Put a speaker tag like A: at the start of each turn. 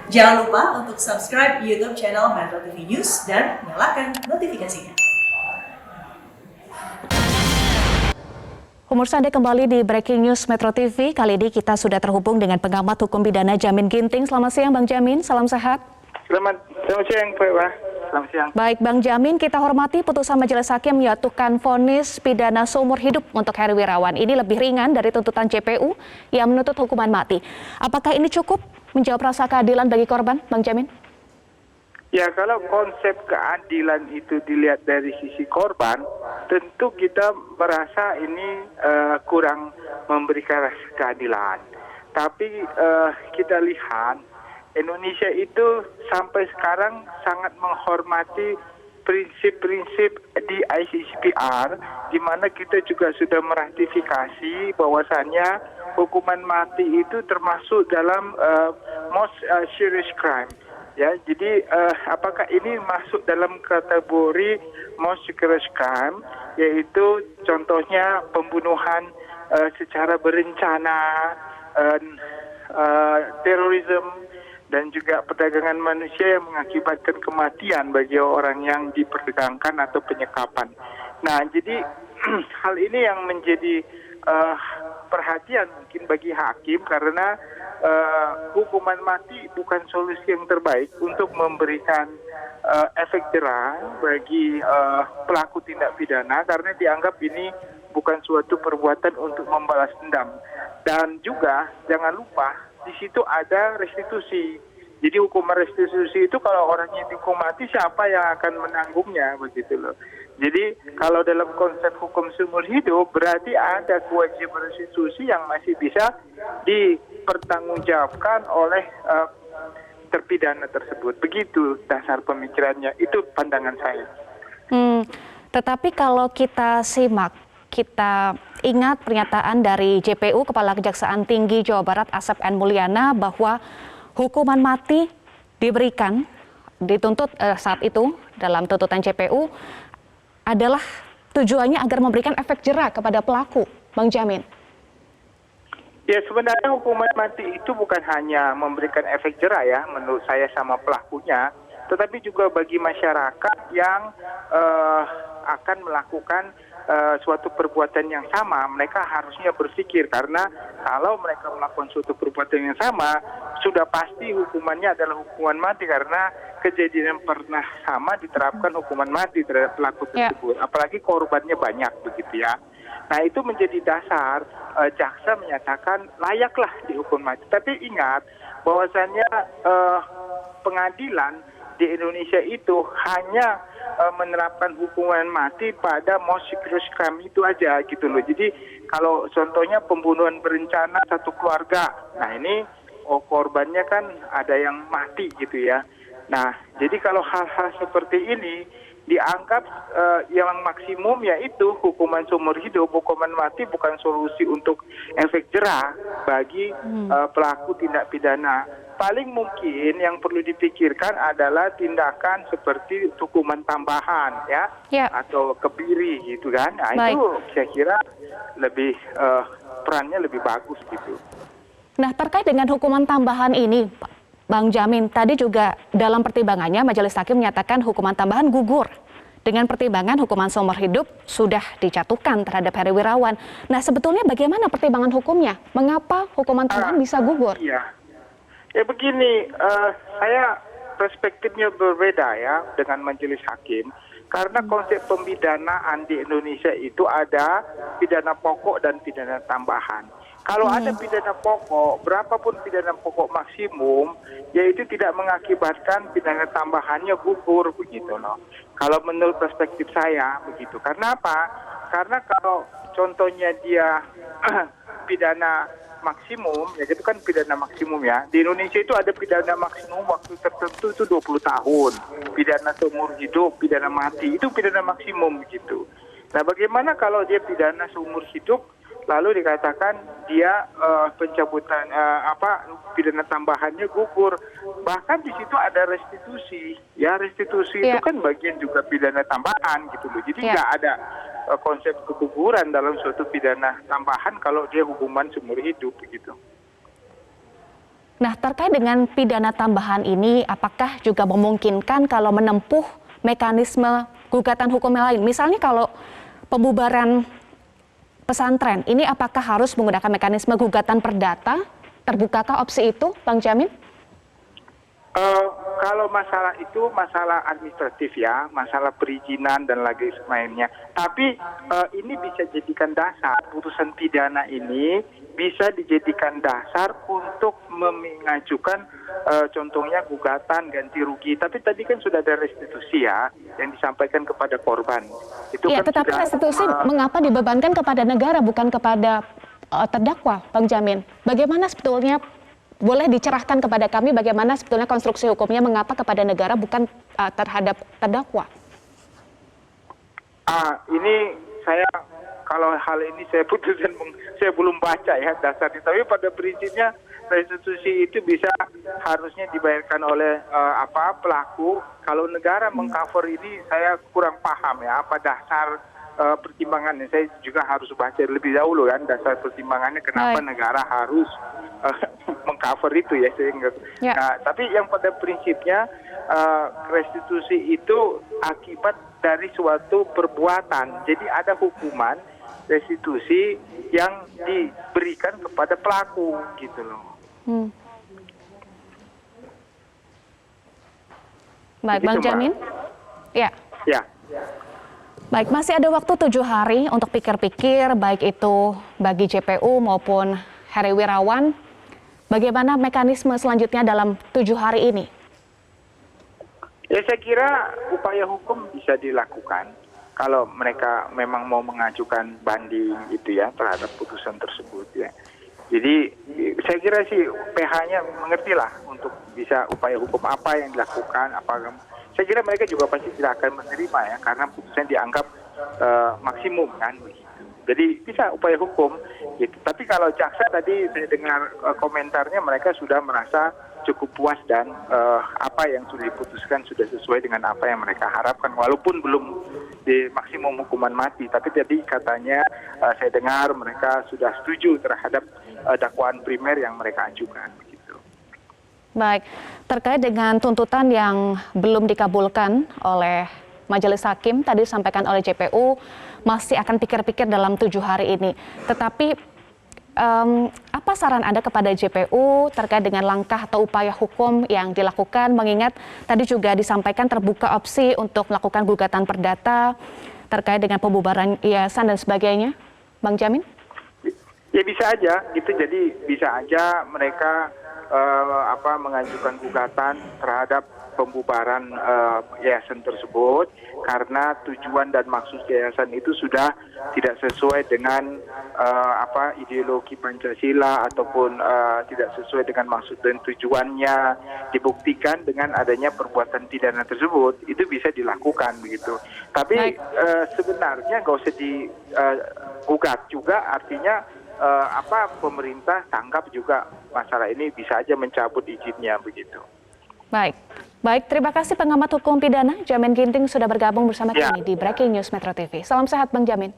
A: Jangan lupa untuk subscribe YouTube channel Metro TV News dan nyalakan notifikasinya.
B: Pemirsa, Anda kembali di Breaking News Metro TV. Kali ini kita sudah terhubung dengan pengamat hukum pidana Jamin Ginting. Selamat siang Bang Jamin, salam sehat.
C: Selamat siang Pak Wah. Selamat siang.
B: Baik Bang Jamin, kita hormati putusan Majelis Hakim menjatuhkan vonis pidana seumur hidup untuk Heri Wirawan. Ini lebih ringan dari tuntutan JPU yang menuntut hukuman mati. Apakah ini cukup menjawab rasa keadilan bagi korban, Bang Jamin?
C: Ya, kalau konsep keadilan itu dilihat dari sisi korban, tentu kita merasa ini kurang memberikan rasa keadilan. Tapi kita lihat Indonesia itu sampai sekarang sangat menghormati prinsip-prinsip di ICCPR, di mana kita juga sudah meratifikasi bahwasannya hukuman mati itu termasuk dalam most serious crime. Ya, jadi apakah ini masuk dalam kategori most serious crime, yaitu contohnya pembunuhan secara berencana, terorisme, dan juga perdagangan manusia yang mengakibatkan kematian bagi orang yang diperdagangkan atau penyekapan. Nah, jadi hal ini yang menjadi perhatian mungkin bagi hakim karena hukuman mati bukan solusi yang terbaik untuk memberikan efek jera bagi pelaku tindak pidana karena dianggap ini bukan suatu perbuatan untuk membalas dendam. Dan juga jangan lupa di situ ada restitusi. Jadi hukuman restitusi itu kalau orangnya dihukum mati siapa yang akan menanggungnya begitu loh. Jadi kalau dalam konsep hukum seumur hidup berarti ada kewajiban restitusi yang masih bisa dipertanggungjawabkan oleh terpidana tersebut. Begitu dasar pemikirannya. Itu pandangan saya.
B: Tetapi kalau kita simak, kita ingat pernyataan dari JPU Kepala Kejaksaan Tinggi Jawa Barat Asep N. Mulyana bahwa hukuman mati diberikan, dituntut saat itu dalam tuntutan JPU adalah tujuannya agar memberikan efek jera kepada pelaku, Bang Jamin.
C: Ya, sebenarnya hukuman mati itu bukan hanya memberikan efek jera ya menurut saya sama pelakunya, tetapi juga bagi masyarakat yang akan melakukan suatu perbuatan yang sama, mereka harusnya berpikir karena kalau mereka melakukan suatu perbuatan yang sama, sudah pasti hukumannya adalah hukuman mati karena kejadian yang pernah sama diterapkan hukuman mati terhadap pelaku tersebut. Apalagi korbannya banyak begitu ya. Nah, itu menjadi dasar jaksa menyatakan layaklah dihukum mati. Tapi ingat bahwasannya pengadilan di Indonesia itu hanya menerapkan hukuman mati pada most serious crime itu aja gitu loh. Jadi kalau contohnya pembunuhan berencana satu keluarga, nah ini korbannya kan ada yang mati gitu ya. Nah, jadi kalau hal-hal seperti ini dianggap yang maksimum yaitu hukuman seumur hidup, hukuman mati bukan solusi untuk efek jera bagi pelaku tindak pidana. Paling mungkin yang perlu dipikirkan adalah tindakan seperti hukuman tambahan ya. Atau kebiri gitu kan. Nah, itu saya kira lebih perannya lebih bagus gitu.
B: Nah, terkait dengan hukuman tambahan ini, Bang Jamin, tadi juga dalam pertimbangannya Majelis Hakim menyatakan hukuman tambahan gugur dengan pertimbangan hukuman seumur hidup sudah dijatuhkan terhadap Heri Wirawan. Nah, sebetulnya bagaimana pertimbangan hukumnya? Mengapa hukuman tambahan bisa gugur?
C: Ya begini, saya perspektifnya berbeda ya dengan Majelis Hakim. Karena konsep pemidanaan di Indonesia itu ada pidana pokok dan pidana tambahan. Kalau ada pidana pokok, berapapun pidana pokok maksimum, yaitu tidak mengakibatkan pidana tambahannya gugur begitu loh. Kalau menurut perspektif saya begitu. Karena apa? Karena kalau contohnya dia pidana maksimum, ya itu kan pidana maksimum ya. Di Indonesia itu ada pidana maksimum waktu tertentu itu 20 tahun. Pidana seumur hidup, pidana mati, itu pidana maksimum gitu. Nah, bagaimana kalau dia pidana seumur hidup lalu dikatakan dia pencabutan pidana tambahannya gugur. Bahkan di situ ada restitusi. Ya, restitusi itu kan bagian juga pidana tambahan gitu loh. Jadi nggak ada konsep keguguran dalam suatu pidana tambahan kalau dia hukuman seumur hidup begitu.
B: Nah, terkait dengan pidana tambahan ini, apakah juga memungkinkan kalau menempuh mekanisme gugatan hukum yang lain? Misalnya kalau pembubaran pesantren, ini apakah harus menggunakan mekanisme gugatan perdata? Terbukakah opsi itu, Bang Jamin?
C: Kalau masalah itu masalah administratif ya, masalah perizinan dan lagi lainnya. Tapi ini bisa jadikan dasar, putusan pidana ini bisa dijadikan dasar untuk mengajukan contohnya gugatan ganti rugi. Tapi tadi kan sudah ada restitusi ya yang disampaikan kepada korban. Itu
B: Iya,
C: kan
B: tetapi
C: sudah,
B: restitusi mengapa dibebankan kepada negara bukan kepada terdakwa, Bang Jamin? Bagaimana sebetulnya, boleh dicerahkan kepada kami bagaimana sebetulnya konstruksi hukumnya, mengapa kepada negara bukan terhadap terdakwa?
C: Ini saya kalau hal ini saya putuskan saya belum baca ya dasarnya. Tapi pada prinsipnya restitusi itu bisa harusnya dibayarkan oleh pelaku. Kalau negara mengcover ini saya kurang paham ya apa dasar pertimbangannya. Saya juga harus baca lebih dahulu kan dasar pertimbangannya kenapa negara harus mengcover itu ya sehingga. Nah, tapi yang pada prinsipnya restitusi itu akibat dari suatu perbuatan. Jadi ada hukuman restitusi yang diberikan kepada pelaku gitu loh.
B: Baik, Bang Jamin. Ya.
C: Ya.
B: Baik, masih ada waktu 7 hari untuk pikir-pikir, baik itu bagi JPU maupun Heri Wirawan. Bagaimana mekanisme selanjutnya dalam 7 hari ini?
C: Ya, saya kira upaya hukum bisa dilakukan kalau mereka memang mau mengajukan banding gitu ya terhadap putusan tersebut ya. Jadi saya kira sih PH-nya mengertilah untuk bisa upaya hukum apa yang dilakukan. Saya kira mereka juga pasti tidak akan menerima ya karena putusan dianggap maksimum kan begitu. Jadi bisa upaya hukum gitu. Tapi kalau jaksa tadi saya dengar komentarnya mereka sudah merasa cukup puas dan apa yang sudah diputuskan sudah sesuai dengan apa yang mereka harapkan walaupun belum di maksimum hukuman mati. Tapi tadi katanya saya dengar mereka sudah setuju terhadap dakwaan primer yang mereka ajukan. Gitu.
B: Baik, terkait dengan tuntutan yang belum dikabulkan oleh Majelis Hakim tadi disampaikan oleh JPU masih akan pikir-pikir dalam 7 hari ini. Tetapi apa saran Anda kepada JPU terkait dengan langkah atau upaya hukum yang dilakukan, mengingat tadi juga disampaikan terbuka opsi untuk melakukan gugatan perdata terkait dengan pembubaran yayasan dan sebagainya, Bang Jamin?
C: Ya bisa aja gitu, jadi bisa aja mereka mengajukan gugatan terhadap pembubaran yayasan tersebut karena tujuan dan maksud yayasan itu sudah tidak sesuai dengan ideologi Pancasila ataupun tidak sesuai dengan maksud dan tujuannya, dibuktikan dengan adanya perbuatan pidana tersebut, itu bisa dilakukan begitu. Tapi sebenarnya nggak usah digugat juga, artinya pemerintah tanggap juga masalah ini, bisa aja mencabut izinnya begitu.
B: Baik, terima kasih pengamat hukum pidana Jamin Ginting sudah bergabung bersama kami di Breaking News Metro TV. Salam sehat Bang Jamin.